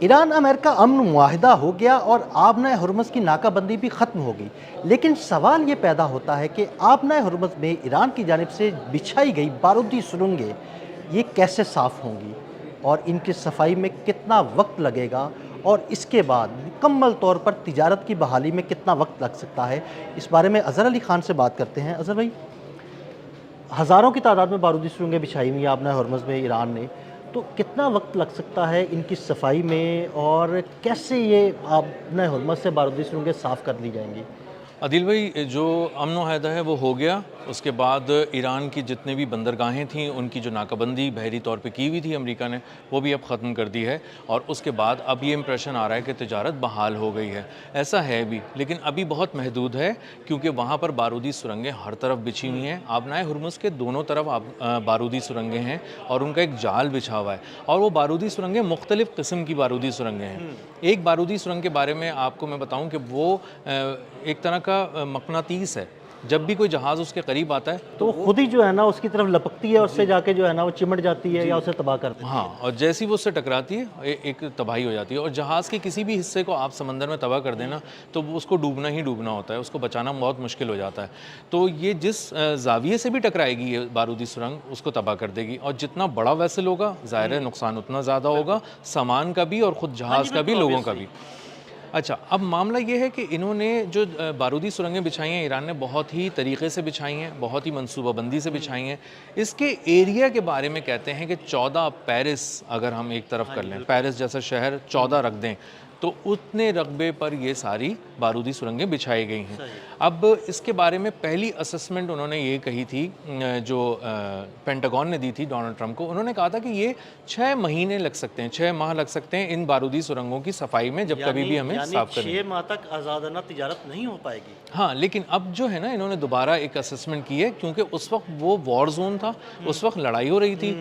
Iran America अमन मुआहिदा हो गया और आबना हुर्मुज़ की नाकाबंदी भी ख़त्म हो गई। लेकिन सवाल ये पैदा होता है कि आबना हुर्मुज़ में ईरान की जानिब से बिछाई गई बारूदी सुरंगें ये कैसे साफ़ होंगी और इनकी सफाई में कितना वक्त लगेगा, और इसके बाद मुकम्मल तौर पर तिजारत की बहाली में कितना वक्त लग सकता है। इस बारे में अज़हर अली ख़ान से बात करते हैं। अज़हर भाई, हज़ारों की तादाद में बारूदी सुरंगें बिछाई हुई हैं आबना हरमुज़ में ईरान ने, तो कितना वक्त लग सकता है इनकी सफाई में, और कैसे ये आबना हरमुज़ से बारूदी सुरंगें साफ़ कर ली जाएंगी? आदिल भाई, जो अमन माहिदा है वो हो गया। उसके बाद ईरान की जितने भी बंदरगाहें थीं उनकी जो नाकाबंदी बहरी तौर पे की हुई थी अमेरिका ने, वो भी अब ख़त्म कर दी है। और उसके बाद अब ये इम्प्रेशन आ रहा है कि तिजारत बहाल हो गई है। ऐसा है भी, लेकिन अभी बहुत महदूद है, क्योंकि वहाँ पर बारूदी सुरंगें हर तरफ बिछी हुई हैं। आबनाए हुर्मुज़ के दोनों तरफ बारूदी सुरंगें हैं और उनका एक जाल बिछा हुआ है। और वो बारूदी सुरंगें मुख्तलिफ़ किस्म की बारूदी सुरंगें हैं। एक बारूदी सुरंग के बारे में आपको मैं बताऊँ कि वो एक तरह का मकनातीस है। जब भी कोई जहाज़ उसके करीब आता है तो तो वो खुद ही जो है ना उसकी तरफ लपकती है और उससे जाके जो है ना वो चिमट जाती है या उसे तबाह कर देती है। हाँ, और जैसी वो उससे टकराती है एक तबाही हो जाती है। और जहाज़ के किसी भी हिस्से को आप समंदर में तबाह कर देना तो वो उसको डूबना ही डूबना होता है, उसको बचाना बहुत मुश्किल हो जाता है। तो ये जिस ज़ाविये से भी टकराएगी ये बारूदी सुरंग उसको तबाह कर देगी। और जितना बड़ा वेसल होगा ज़ाहिर है नुकसान उतना ज़्यादा होगा, सामान का भी और ख़ुद जहाज़ का भी, लोगों का भी। अच्छा, अब मामला ये है कि इन्होंने जो बारूदी सुरंगें बिछाई हैं ईरान ने बहुत ही तरीक़े से बिछाई हैं, बहुत ही मनसूबाबंदी से बिछाई हैं। इसके एरिया के बारे में कहते हैं कि 14 पेरिस अगर हम एक तरफ कर लें, पेरिस जैसा शहर 14 रख दें तो उतने रकबे पर ये सारी बारूदी सुरंगें बिछाई गई हैं। अब इसके बारे में पहली असेसमेंट उन्होंने ये कही थी, जो पेंटागन ने दी थी डोनाल्ड ट्रंप को। उन्होंने कहा था कि ये 6 महीने लग सकते हैं, 6 माह लग सकते हैं इन बारूदी सुरंगों की सफाई में, जब कभी भी हमें साफ करनी। 6 माह तक आज़ादाना तिजारत नहीं हो पाएगी। हाँ, लेकिन अब जो है ना इन्होंने दोबारा एक असेसमेंट की है, क्योंकि उस वक्त वो वॉर जोन था, उस वक्त लड़ाई हो रही थी,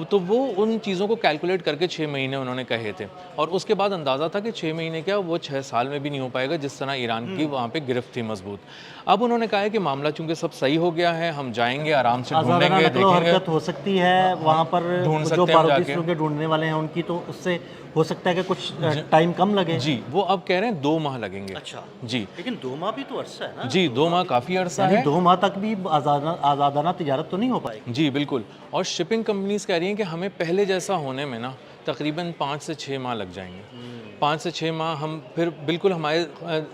तो वो उन चीज़ों को कैलकुलेट करके 6 महीने उन्होंने कहे थे। और उसके बाद अंदाज़ा था कि 6 महीने क्या, वो 6 साल में भी नहीं हो पाएगा, जिस तरह ईरान की वहाँ पे गिरफ्त थी मजबूत। अब उन्होंने कहा है कि मामला चूंकि सब सही हो गया है, हम जाएंगे आराम से ढूंढेंगे, देखेंगे, हरकत हो सकती है वहाँ पर। ढूंढ जो सकते हैं हम बारूदी जाके। सुरंगें ढूंढने वाले हैं उनकी, तो उससे हो सकता है कि कुछ टाइम कम लगे। जी, वो अब कह रहे हैं 2 माह लगेंगे। अच्छा, जी लेकिन 2 माह भी तो अरसा है ना। जी, 2 माह काफ़ी अरसा यानी है। 2 माह तक भी आज़ादाना तिजारत तो नहीं हो पाएगी। जी बिल्कुल। और शिपिंग कंपनीज कह रही हैं कि हमें पहले जैसा होने में ना तकरीबन 5 से 6 माह लग जाएंगे। 5 से 6 माह हम फिर बिल्कुल हमारे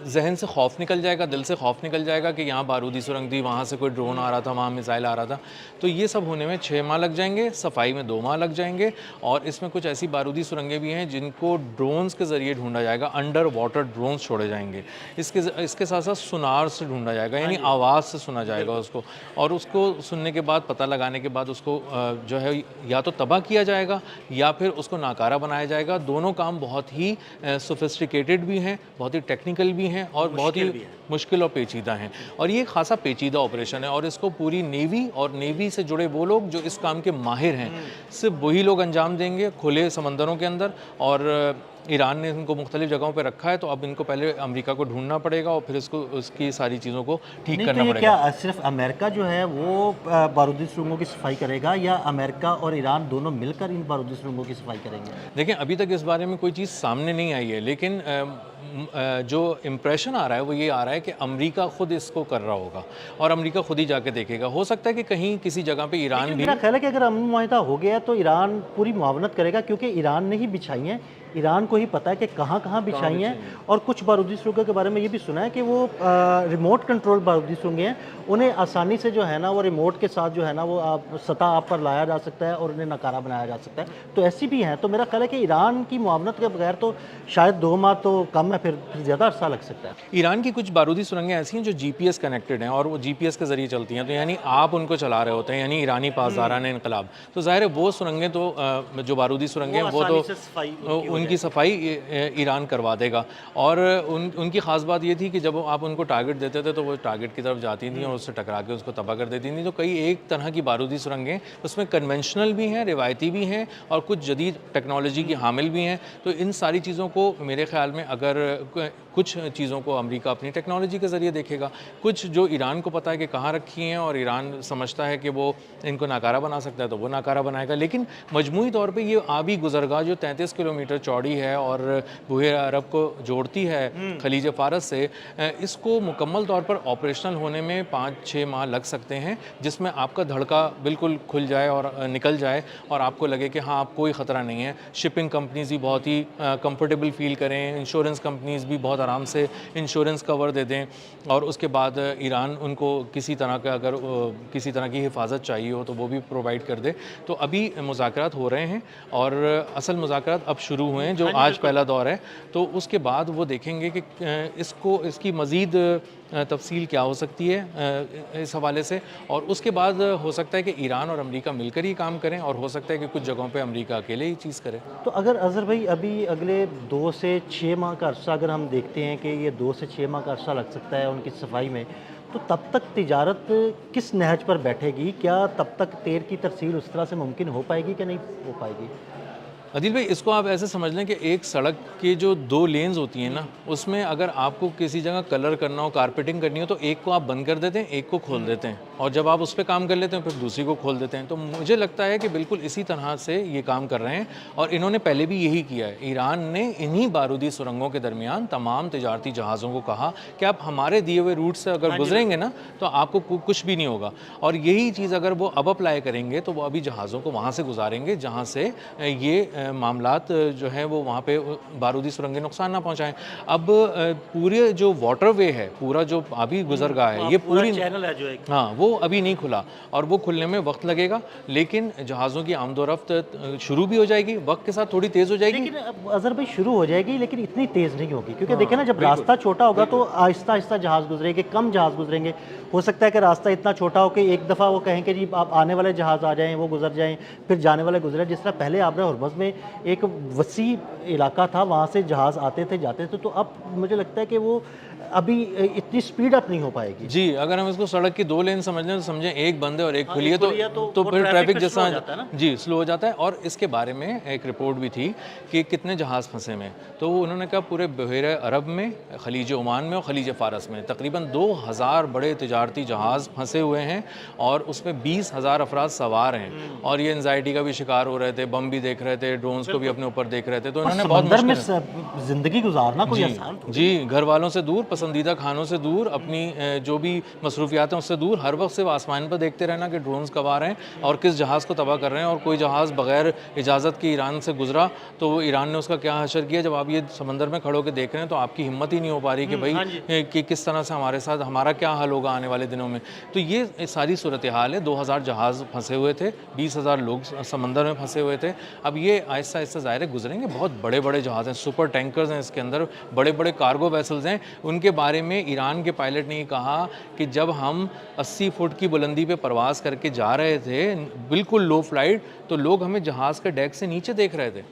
जहन से खौफ निकल जाएगा, दिल से खौफ निकल जाएगा कि यहाँ बारूदी सुरंग थी, वहाँ से कोई ड्रोन आ रहा था, वहाँ मिसाइल आ रहा था। तो ये सब होने में 6 माह लग जाएंगे, सफाई में 2 माह लग जाएंगे। और इसमें कुछ ऐसी बारूदी सुरंगें भी हैं जिनको ड्रोन्स के ज़रिए ढूंढा जाएगा, अंडर वाटर ड्रोन्स छोड़े जाएंगे। इसके साथ साथ सुनार से ढूंढा जाएगा, यानी आवाज़ से सुना जाएगा उसको। और उसको सुनने के बाद, पता लगाने के बाद उसको जो है या तो तबाह किया जाएगा या फिर उसको नाकारा बनाया जाएगा। दोनों काम बहुत ही सोफिस्टिकेटेड भी हैं, बहुत ही टेक्निकल भी हैं और बहुत ही मुश्किल और पेचीदा हैं। और ये खासा पेचीदा ऑपरेशन है और इसको पूरी नेवी और नेवी से जुड़े वो लोग जो इस काम के माहिर हैं, सिर्फ वही लोग अंजाम देंगे खुले समंदरों के अंदर। और ईरान ने इनको मुख्तलिफ जगहों पर रखा है, तो अब इनको पहले अमेरिका को ढूंढना पड़ेगा और फिर इसको उसकी सारी चीज़ों को ठीक नहीं, करना तो ये पड़ेगा। क्या सिर्फ अमेरिका जो है वो बारूदी सुरंगों की सफाई करेगा, या अमेरिका और ईरान दोनों मिलकर इन बारूदी सुरंगों की सफाई करेंगे? देखें, अभी तक इस बारे में कोई चीज़ सामने नहीं आई है, लेकिन जो इम्प्रेशन आ रहा है वो ये आ रहा है कि अमेरिका खुद इसको कर रहा होगा और अमेरिका खुद ही जाके देखेगा। हो सकता है कि कहीं किसी जगह पे ईरान भी। मेरा ख्याल है कि अगर अमन मुआहिदा हो गया तो ईरान पूरी मुआवनत करेगा, क्योंकि ईरान ने ही बिछाई हैं, ईरान को ही पता है कि कहाँ कहाँ बिछाई हैं। और कुछ बारूदी सुरंगों के बारे में ये भी सुना है कि वो रिमोट कंट्रोल बारूदी सुरंगें हैं, उन्हें आसानी से जो है ना वो रिमोट के साथ जो है ना वो सतह आप पर लाया जा सकता है और उन्हें नकारा बनाया जा सकता है। तो ऐसी भी हैं। तो मेरा ख्याल है कि ईरान की मुआवनत के बगैर तो शायद 2 माह तो कम है, फिर ज़्यादा अरसा लग सकता है। ईरान की कुछ बारूदी सुरंगें ऐसी हैं जो जीपीएस कनेक्टेड हैं और वो जीपीएस के ज़रिए चलती हैं, तो यानी आप उनको चला रहे होते हैं, यानी ईरानी पासदारान इनकलाब। तो ज़ाहिर है वो सुरंगें तो जो बारूदी सुरंगें हैं वो तो उनकी सफाई ईरान करवा देगा। और उनकी ख़ास बात ये थी कि जब आप उनको टारगेट देते थे तो वो टारगेट की तरफ जाती थी और उससे टकरा के उसको तबाह कर देती थी। तो कई एक तरह की बारूदी सुरंगें उसमें कन्वेंशनल भी हैं, रिवायती भी हैं और कुछ जदीद टेक्नोलॉजी की हामिल भी हैं। तो इन सारी चीज़ों को मेरे ख्याल में अगर कुछ चीज़ों को अमेरिका अपनी टेक्नोलॉजी के ज़रिए देखेगा, कुछ जो ईरान को पता है कि कहाँ रखी हैं और ईरान समझता है कि वो इनको नाकारा बना सकता है तो वो नाकारा बनाएगा। लेकिन मजमूई तौर पे ये आबी गुज़रगाह जो 33 किलोमीटर चौड़ी है और बूहे अरब को जोड़ती है खलीज फ़ारस से, इसको मुकम्मल तौर पर ऑपरेशनल होने में 5-6 माह लग सकते हैं, जिसमें आपका धड़का बिल्कुल खुल जाए और निकल जाए और आपको लगे कि हाँ, आप कोई ख़तरा नहीं है। शिपिंग कंपनीज़ भी बहुत ही कंफर्टेबल फील करें, इंश्योरेंस कंपनीज़ भी बहुत आराम से इंश्योरेंस कवर दे दें, और उसके बाद ईरान उनको किसी तरह का अगर किसी तरह की हिफाजत चाहिए हो तो वो भी प्रोवाइड कर दे। तो अभी मुज़ाकरात हो रहे हैं और असल मुज़ाकरात अब शुरू हुए हैं, जो आज पहला दौर है। तो उसके बाद वो देखेंगे कि इसकी मज़ीद तफसील क्या हो सकती है इस हवाले से, और उसके बाद हो सकता है कि ईरान और अमेरिका मिलकर ही काम करें, और हो सकता है कि कुछ जगहों पे अमेरिका अकेले ही चीज़ करे। तो अगर अज़हर भाई अभी अगले 2 से 6 माह का अरसा अगर हम देखते हैं कि ये 2 से 6 माह का अरसा लग सकता है उनकी सफाई में, तो तब तक तिजारत किस नहज पर बैठेगी? क्या तब तक तेल की तरसील उस तरह से मुमकिन हो पाएगी कि नहीं हो पाएगी? अदिल भाई, इसको आप ऐसे समझ लें कि एक सड़क की जो 2 लेन्स होती हैं ना, उसमें अगर आपको किसी जगह कलर करना हो, कारपेटिंग करनी हो, तो एक को आप बंद कर देते हैं, एक को खोल देते हैं, और जब आप उस पर काम कर लेते हैं फिर दूसरी को खोल देते हैं। तो मुझे लगता है कि बिल्कुल इसी तरह से ये काम कर रहे हैं, और इन्होंने पहले भी यही किया है। ईरान ने इन्हीं बारूदी सुरंगों के दरमियान तमाम तिजारती जहाज़ों को कहा कि आप हमारे दिए हुए रूट से अगर गुजरेंगे ना तो आपको कुछ भी नहीं होगा, और यही चीज़ अगर वो अब अप्लाई करेंगे तो वो अभी जहाज़ों को वहाँ से गुजारेंगे जहाँ से ये मामलात जो हैं वो वहाँ पे बारूदी सुरंगें नुकसान ना पहुँचाएं। अब पूरे जो वाटरवे है, पूरा जो अभी गुजरगाह है, ये पूरी चैनल है जो एक, हाँ, वो अभी नहीं खुला, और वो खुलने में वक्त लगेगा, लेकिन जहाज़ों की आमदोरफ्त शुरू भी हो जाएगी, वक्त के साथ थोड़ी तेज़ हो जाएगी। लेकिन अब अज़हर भाई शुरू हो जाएगी, लेकिन इतनी तेज़ नहीं होगी, क्योंकि देखिए ना, जब रास्ता छोटा होगा तो आहिस्ता आहिस्ता जहाज़ गुजरेंगे, कम जहाज़ गुजरेंगे। हो सकता है कि रास्ता इतना छोटा हो कि एक दफ़ा वो कहें कि जी आप आने वाले जहाज़ आ जाएँ, वो गुजर जाएँ, फिर जाने वाले गुजरे। जिस तरह पहले आबरा हुर्मुज़ में एक वसी इलाका था, वहाँ से जहाज़ आते थे जाते थे, तो अब मुझे लगता है कि वो अभी इतनी स्पीड अप नहीं हो पाएगी। जी, अगर हम इसको सड़क की 2 लेन समझ लें तो समझें एक बंद है और एक खुली है, तो तो वो फिर ट्रैफिक फिर स्लो हो जैसा जाता है ना? जी स्लो हो जाता है। और इसके बारे में एक रिपोर्ट भी थी कि कितने जहाज़ फंसे में, तो उन्होंने कहा पूरे बहरे अरब में, खलीज ओमान में और खलीज फ़ारस में तकरीबन 2000 बड़े तिजारती जहाज़ फंसे हुए हैं, और उसमें 20,000 अफराद सवार हैं, और ये एंजाइटी का भी शिकार हो रहे थे, बम भी देख रहे थे, ड्रोन्स को भी अपने ऊपर देख रहे थे। तो इन्होंने बहुत समंदर में मुश्किल जिंदगी गुजारना कोई आसान थोड़ी। जी, घर वालों से दूर, पसंदीदा खानों से दूर, अपनी जो भी मसरूफियात हैं उससे दूर, हर वक्त सिर्फ आसमान पर देखते रहना कि ड्रोन्स कब आ रहे हैं और किस जहाज़ को तबाह कर रहे हैं, और कोई जहाज़ बगैर इजाज़त के ईरान से गुजरा तो वो ईरान ने उसका क्या हशर किया। जब आप ये समंदर में खड़े होकर देख रहे हैं तो आपकी हिम्मत ही नहीं हो पा रही कि भाई कि किस तरह से हमारे साथ हमारा क्या हाल होगा आने वाले दिनों में। तो ये सारी सूरत हाल है। 2000 जहाज़ फंसे हुए थे, 20,000 लोग समंदर में फंसे हुए थे। अब ये आहिस्ता आहिस्ता ज़ाहिर है गुजरेंगे। बहुत बड़े बड़े जहाज़ हैं, सुपर टैंकर्स हैं इसके अंदर, बड़े बड़े कार्गो वेसल्स हैं। उनके बारे में ईरान के पायलट ने कहा कि जब हम 80 फुट की बुलंदी पे परवाज़ करके जा रहे थे, बिल्कुल लो फ्लाइट, तो लोग हमें जहाज़ के डेक से नीचे देख रहे थे।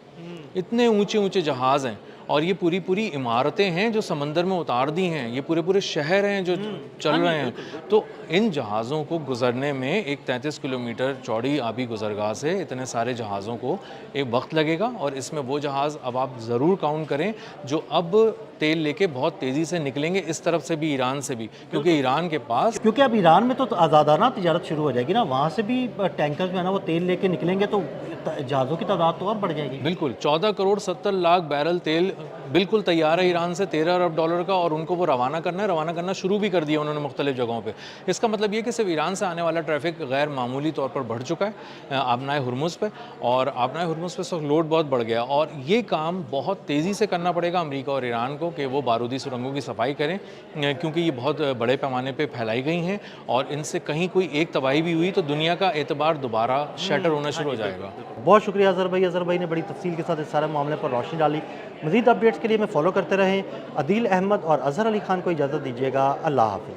इतने ऊंचे ऊंचे जहाज़ हैं, और ये पूरी पूरी इमारतें हैं जो समंदर में उतार दी हैं, ये पूरे पूरे शहर हैं जो चल रहे हैं। तो इन जहाज़ों को गुजरने में एक 33 किलोमीटर चौड़ी आबी गुजरगाह से इतने सारे जहाज़ों को एक वक्त लगेगा, और इसमें वो जहाज़ अब आप ज़रूर काउंट करें जो अब तेल लेके बहुत तेज़ी से निकलेंगे, इस तरफ से भी, ईरान से भी, क्योंकि ईरान के पास, क्योंकि अब ईरान में तो आज़ादाना तिजारत शुरू हो जाएगी ना, वहाँ से भी टैंकर्स जो है ना वो तेल लेके निकलेंगे, तो जहाज़ों की तादाद तो और बढ़ जाएगी। बिल्कुल 14 करोड़ 70 लाख बैरल तेल बिल्कुल तैयार है ईरान से, 13 अरब डॉलर का, और उनको वो रवाना करना शुरू भी कर दिया उन्होंने मुख्तलिफ जगहों पे। इसका मतलब ये कि सिर्फ ईरान से आने वाला ट्रैफिक गैर मामूली तौर पर बढ़ चुका है आबनाए हुर्मुज़ पे, और आबनाए हुर्मुज़ पे सब लोड बहुत बढ़ गया, और ये काम बहुत तेज़ी से करना पड़ेगा अमेरिका और ईरान को कि वो बारूदी सुरंगों की सफाई करें, क्योंकि ये बहुत बड़े पैमाने पर फैलाई गई हैं, और इनसे कहीं कोई एक तबाही भी हुई तो दुनिया का एतबार दोबारा शटर होना शुरू हो जाएगा। बहुत शुक्रिया अज़हर भाई ने बड़ी तफसील के साथ इस सारे मामले पर रोशनी डाली। मज़ीद अपडेट्स के लिए हमें फॉलो करते रहें। अदील अहमद और अज़हर अली खान को इजाज़त दीजिएगा। अल्लाह हाफ़िज़।